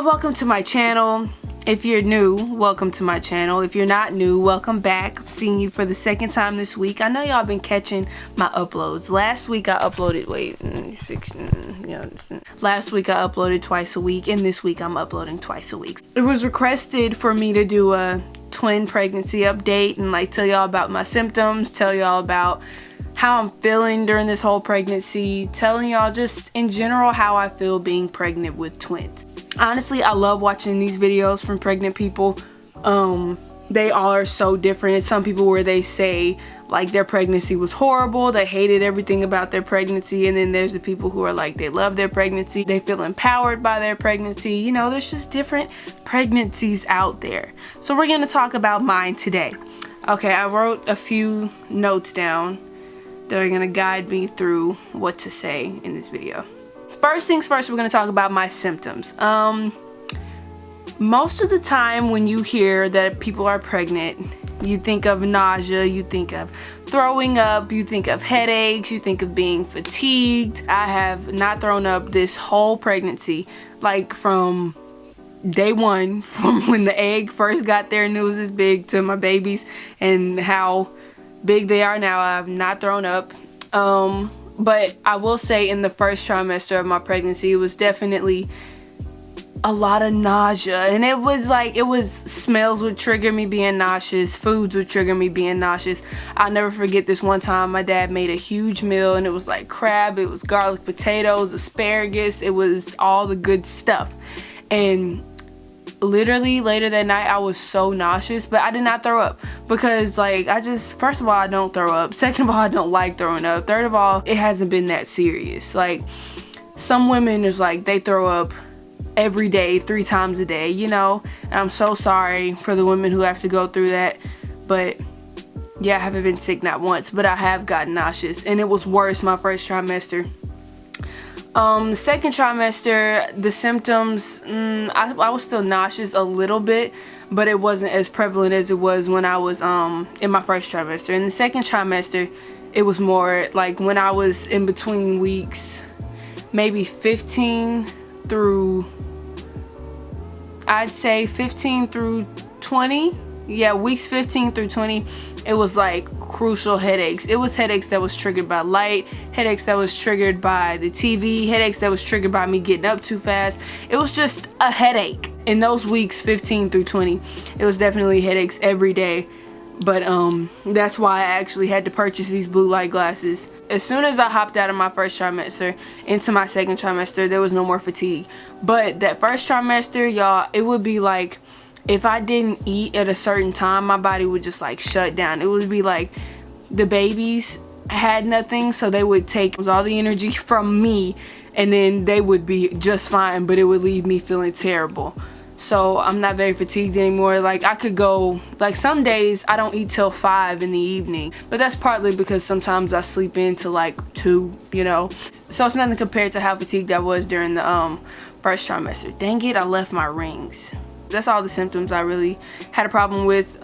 Welcome to my channel. If you're new, welcome to my channel. If you're not new, welcome back. I'm seeing you for the second time this week. I know y'all been catching my uploads. Last week I uploaded, last week I uploaded twice a week, and this week I'm uploading twice a week. It was requested for me to do a twin pregnancy update and like tell y'all about my symptoms, tell y'all about how I'm feeling during this whole pregnancy, telling y'all just in general how I feel being pregnant with twins. Honestly, I love watching these videos from pregnant people. They all are so different. It's some people where they say like their pregnancy was horrible, they hated everything about their pregnancy, and then there's the people who are like they love their pregnancy, they feel empowered by their pregnancy. You know, there's just different pregnancies out there. So we're gonna talk about mine today. Okay, I wrote a few notes down that are gonna guide me through what to say in this video. First things first, we're going to talk about my symptoms. Most of the time when you hear that people are pregnant, you think of nausea, you think of throwing up, you think of headaches, you think of being fatigued. I have not thrown up this whole pregnancy, like from day one, from when the egg first got there and it was this big, to my babies and how big they are now. I've not thrown up. But I will say in the first trimester of my pregnancy, it was definitely a lot of nausea. And it was smells would trigger me being nauseous. Foods would trigger me being nauseous. I'll never forget this one time my dad made a huge meal and it was like crab, it was garlic potatoes, asparagus, it was all the good stuff. And literally later that night I was so nauseous, but I did not throw up because like first of all, I don't throw up. Second of all, I don't like throwing up. Third of all, it hasn't been that serious. Like some women is like they throw up every day, 3 times a day, you know, and I'm so sorry for the women who have to go through that. But yeah, I haven't been sick not once, but I have gotten nauseous, and it was worse my first trimester. The second trimester, the symptoms, I was still nauseous a little bit, but it wasn't as prevalent as it was when I was in my first trimester. In the second trimester, it was more like when I was in between weeks, maybe 15 through, I'd say 15 through 20. Yeah, weeks 15 through 20, it was like crucial headaches. It was headaches that was triggered by light, headaches that was triggered by the TV, headaches that was triggered by me getting up too fast. It was just a headache. In those weeks 15 through 20, it was definitely headaches every day. But that's why I actually had to purchase these blue light glasses. As soon as I hopped out of my first trimester into my second trimester, there was no more fatigue. But that first trimester, y'all, it would be like, if I didn't eat at a certain time, my body would just like shut down. It would be like the babies had nothing, so they would take all the energy from me and then they would be just fine, but it would leave me feeling terrible. So I'm not very fatigued anymore. Like I could go, like some days I don't eat till 5 in the evening, but that's partly because sometimes I sleep in till like 2, you know. So it's nothing compared to how fatigued I was during the first trimester. Dang it, I left my rings. That's all the symptoms I really had a problem with.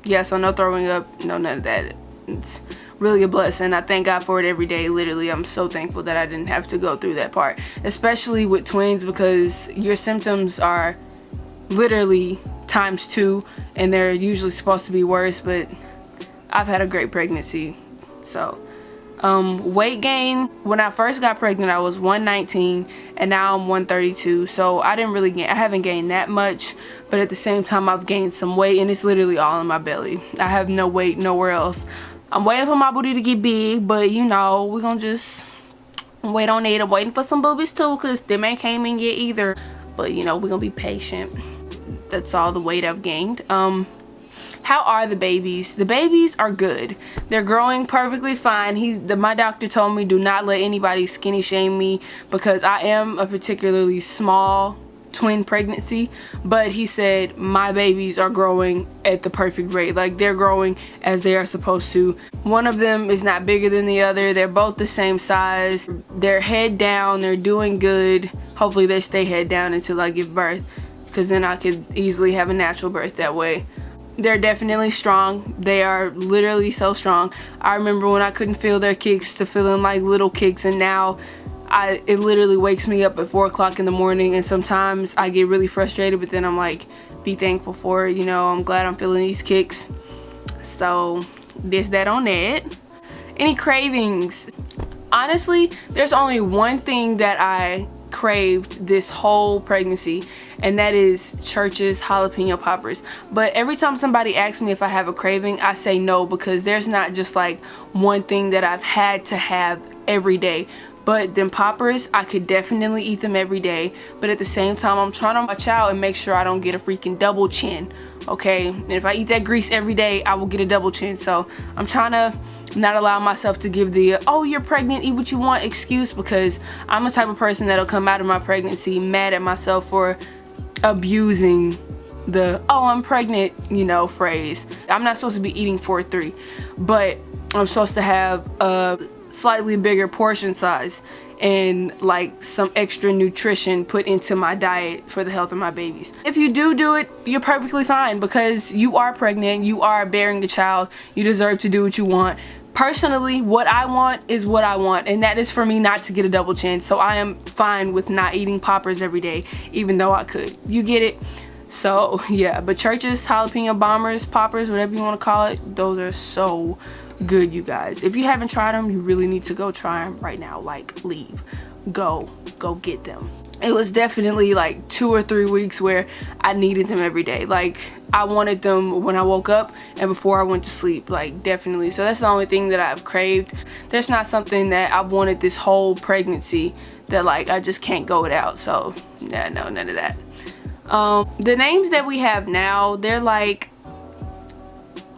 Yeah, so no throwing up, no none of that. It's really a blessing. I thank God for it every day. Literally, I'm so thankful that I didn't have to go through that part, especially with twins, because your symptoms are literally times 2 and they're usually supposed to be worse. But I've had a great pregnancy. So weight gain, when I first got pregnant I was 119 and now I'm 132, so I haven't gained that much, but at the same time I've gained some weight, and it's literally all in my belly. I have no weight nowhere else. I'm waiting for my booty to get big, but you know, we're gonna just wait on it. I'm waiting for some boobies too, because them ain't came in yet either, but you know, we're gonna be patient. That's all the weight I've gained. How are the babies? The babies are good. They're growing perfectly fine. My doctor told me do not let anybody skinny shame me because I am a particularly small twin pregnancy, but he said my babies are growing at the perfect rate. Like they're growing as they are supposed to. One of them is not bigger than the other. They're both the same size. They're head down. They're doing good. Hopefully they stay head down until I give birth, because then I could easily have a natural birth that way. They're definitely strong. They are literally so strong. I remember when I couldn't feel their kicks to feeling like little kicks, and now it literally wakes me up at 4 o'clock in the morning, and sometimes I get really frustrated, but then I'm like, be thankful for it, you know. I'm glad I'm feeling these kicks. So there's that on that. Any cravings? Honestly, there's only one thing that I craved this whole pregnancy, and that is Church's jalapeno poppers. But every time somebody asks me if I have a craving, I say no, because there's not just like one thing that I've had to have every day. But them poppers, I could definitely eat them every day, but at the same time, I'm trying to watch out and make sure I don't get a freaking double chin, okay? And if I eat that grease every day, I will get a double chin. So I'm trying to not allow myself to give the oh, you're pregnant, eat what you want excuse, because I'm the type of person that'll come out of my pregnancy mad at myself for abusing the oh, I'm pregnant, you know, phrase. I'm not supposed to be eating 4-3, but I'm supposed to have a slightly bigger portion size and like some extra nutrition put into my diet for the health of my babies. If you do it, you're perfectly fine, because you are pregnant, you are bearing a child, you deserve to do what you want. Personally, what I want is what I want, and that is for me not to get a double chin. So I am fine with not eating poppers every day, even though I could. You get it? So yeah, but Church's jalapeno bombers, poppers, whatever you want to call it, those are so good, you guys. If you haven't tried them, you really need to go try them right now. Like, leave, go get them. It was definitely like 2 or 3 weeks where I needed them every day. Like, I wanted them when I woke up and before I went to sleep, like, definitely. So that's the only thing that I've craved. There's not something that I've wanted this whole pregnancy that like I just can't go without. So yeah, no, none of that. The names that we have now, they're like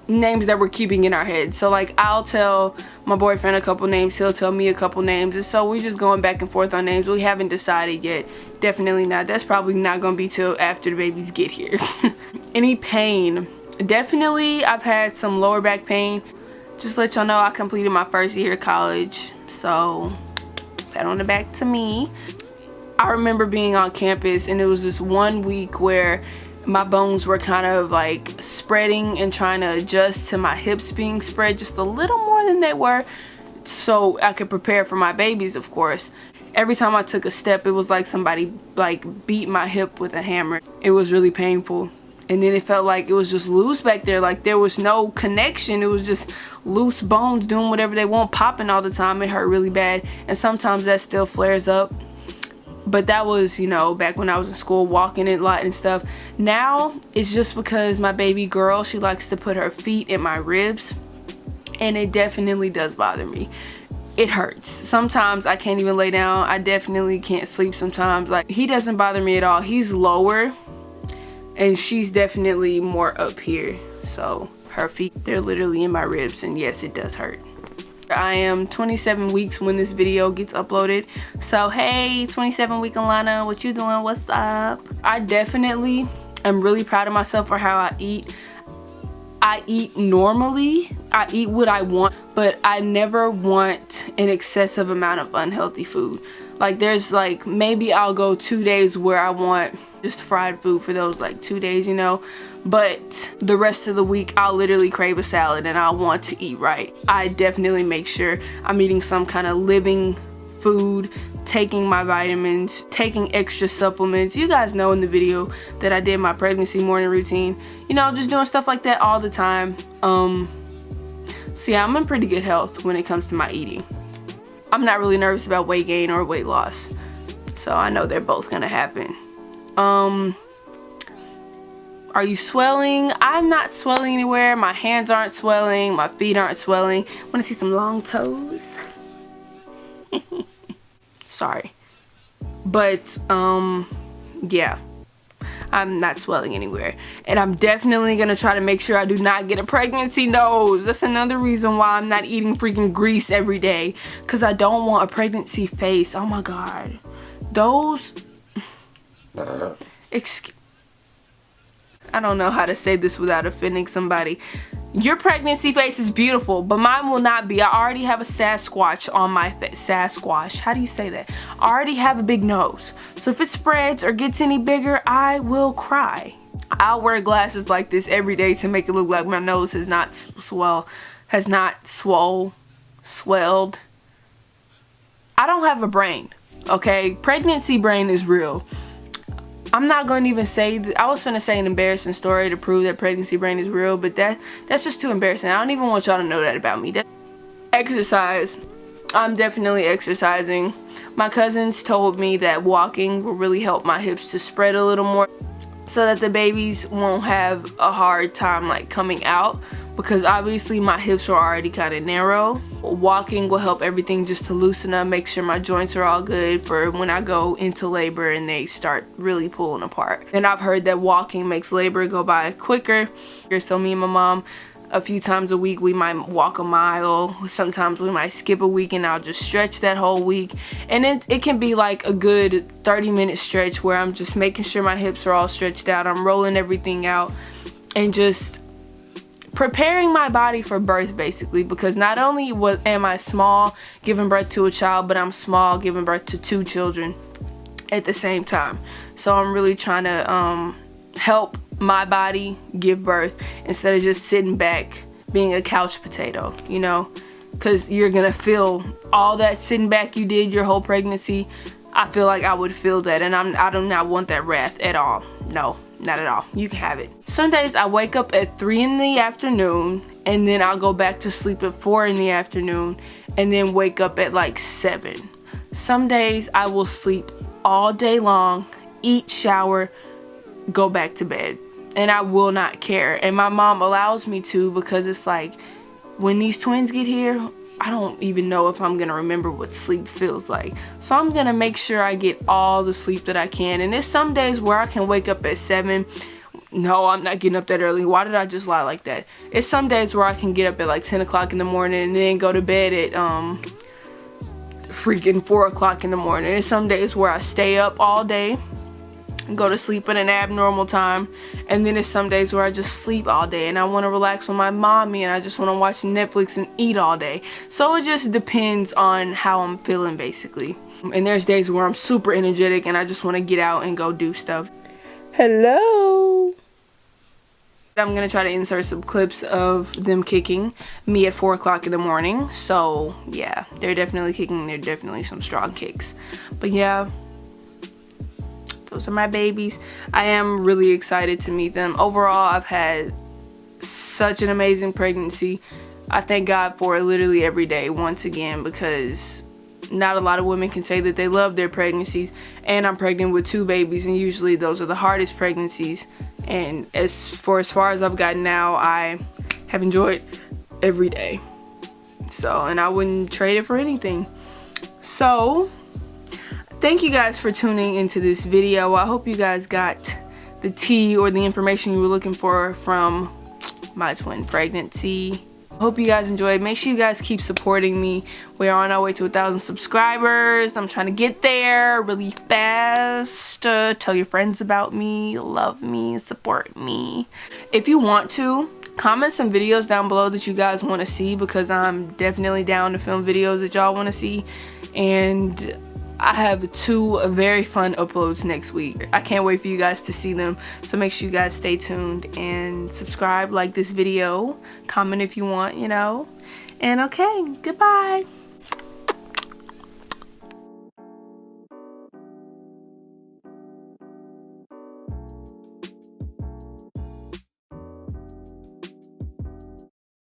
names that we're keeping in our heads. So like, I'll tell my boyfriend a couple names, he'll tell me a couple names, and so we're just going back and forth on names. We haven't decided yet. Definitely not. That's probably not gonna be till after the babies get here. Any pain? Definitely, I've had some lower back pain. Just let y'all know, I completed my first year of college, so pat on the back to me. I remember being on campus, and it was this 1 week where my bones were kind of like spreading and trying to adjust to my hips being spread just a little more than they were, so I could prepare for my babies, of course. Every time I took a step, it was like somebody like beat my hip with a hammer. It was really painful. And then it felt like it was just loose back there, like there was no connection. It was just loose bones doing whatever they want, popping all the time. It hurt really bad, and sometimes that still flares up. But that was, you know, back when I was in school, walking a lot and stuff. Now it's just because my baby girl, she likes to put her feet in my ribs, and it definitely does bother me. It hurts. Sometimes I can't even lay down. I definitely can't sleep sometimes. Like, he doesn't bother me at all. He's lower, and she's definitely more up here. So her feet, they're literally in my ribs, and yes, it does hurt. I am 27 weeks when this video gets uploaded. So hey, 27-week Alana, what you doing? What's up? I definitely am really proud of myself for how I eat. I eat normally. I eat what I want, but I never want an excessive amount of unhealthy food. Like, there's like, maybe I'll go 2 days where I want just fried food for those like 2 days, you know, but the rest of the week I'll literally crave a salad and I want to eat right. I definitely make sure I'm eating some kind of living food, taking my vitamins, taking extra supplements. You guys know in the video that I did my pregnancy morning routine, you know, just doing stuff like that all the time. So yeah, I'm in pretty good health when it comes to my eating. I'm not really nervous about weight gain or weight loss, so I know they're both gonna happen. Are you swelling? I'm not swelling anywhere. My hands aren't swelling. My feet aren't swelling. Want to see some long toes? Sorry. But, yeah. I'm not swelling anywhere. And I'm definitely going to try to make sure I do not get a pregnancy nose. That's another reason why I'm not eating freaking grease every day. Because I don't want a pregnancy face. Oh my God. Those... I don't know how to say this without offending somebody. Your pregnancy face is beautiful, but mine will not be. I already have a Sasquatch on my face. Sasquatch, how do you say that? I already have a big nose. So if it spreads or gets any bigger, I will cry. I'll wear glasses like this every day to make it look like my nose has not swelled. I don't have a brain. Okay, pregnancy brain is real. I'm not going to even say that. I was finna say an embarrassing story to prove that pregnancy brain is real, but that's just too embarrassing. I don't even want y'all to know that about me. Exercise. I'm definitely exercising. My cousins told me that walking will really help my hips to spread a little more so that the babies won't have a hard time like coming out, because obviously my hips are already kind of narrow. Walking will help everything just to loosen up, make sure my joints are all good for when I go into labor and they start really pulling apart. And I've heard that walking makes labor go by quicker. So me and my mom, a few times a week, we might walk a mile. Sometimes we might skip a week and I'll just stretch that whole week. And it can be like a good 30-minute stretch where I'm just making sure my hips are all stretched out. I'm rolling everything out and just preparing my body for birth, basically, because not only am I small giving birth to a child, but I'm small giving birth to 2 children at the same time. So I'm really trying to help my body give birth instead of just sitting back being a couch potato, you know, because you're gonna feel all that sitting back you did your whole pregnancy. I feel like I would feel that, and I do not want that wrath at all. No, not at all. You can have it. Some days I wake up at 3 in the afternoon and then I'll go back to sleep at 4 in the afternoon and then wake up at like 7. Some days I will sleep all day long, eat, shower, go back to bed, and I will not care. And my mom allows me to, because it's like when these twins get here, I don't even know if I'm gonna remember what sleep feels like. So I'm gonna make sure I get all the sleep that I can. And there's some days where I can wake up at 7. No, I'm not getting up that early. Why did I just lie like that? It's some days where I can get up at like 10 o'clock in the morning and then go to bed at freaking 4 o'clock in the morning. There's some days where I stay up all day and go to sleep at an abnormal time, and then there's some days where I just sleep all day and I want to relax with my mommy and I just want to watch Netflix and eat all day. So it just depends on how I'm feeling, basically. And there's days where I'm super energetic and I just want to get out and go do stuff. Hello. I'm gonna try to insert some clips of them kicking me at 4 o'clock in the morning. So yeah, they're definitely kicking. They're definitely some strong kicks. But yeah, those are my babies. I am really excited to meet them. Overall, I've had such an amazing pregnancy. I thank God for it literally every day, once again, because not a lot of women can say that they love their pregnancies. And I'm pregnant with 2 babies, and usually those are the hardest pregnancies. And as far as I've gotten now, I have enjoyed every day. So, and I wouldn't trade it for anything. So thank you guys for tuning into this video. I hope you guys got the tea or the information you were looking for from my twin pregnancy. Hope you guys enjoyed. Make sure you guys keep supporting me. We're on our way to 1,000 subscribers. I'm trying to get there really fast. Tell your friends about me, love me, support me. If you want to, comment some videos down below that you guys want to see, because I'm definitely down to film videos that y'all want to see. And I have 2 very fun uploads next week. I can't wait for you guys to see them. So make sure you guys stay tuned and subscribe, like this video, comment if you want, you know. And okay, goodbye.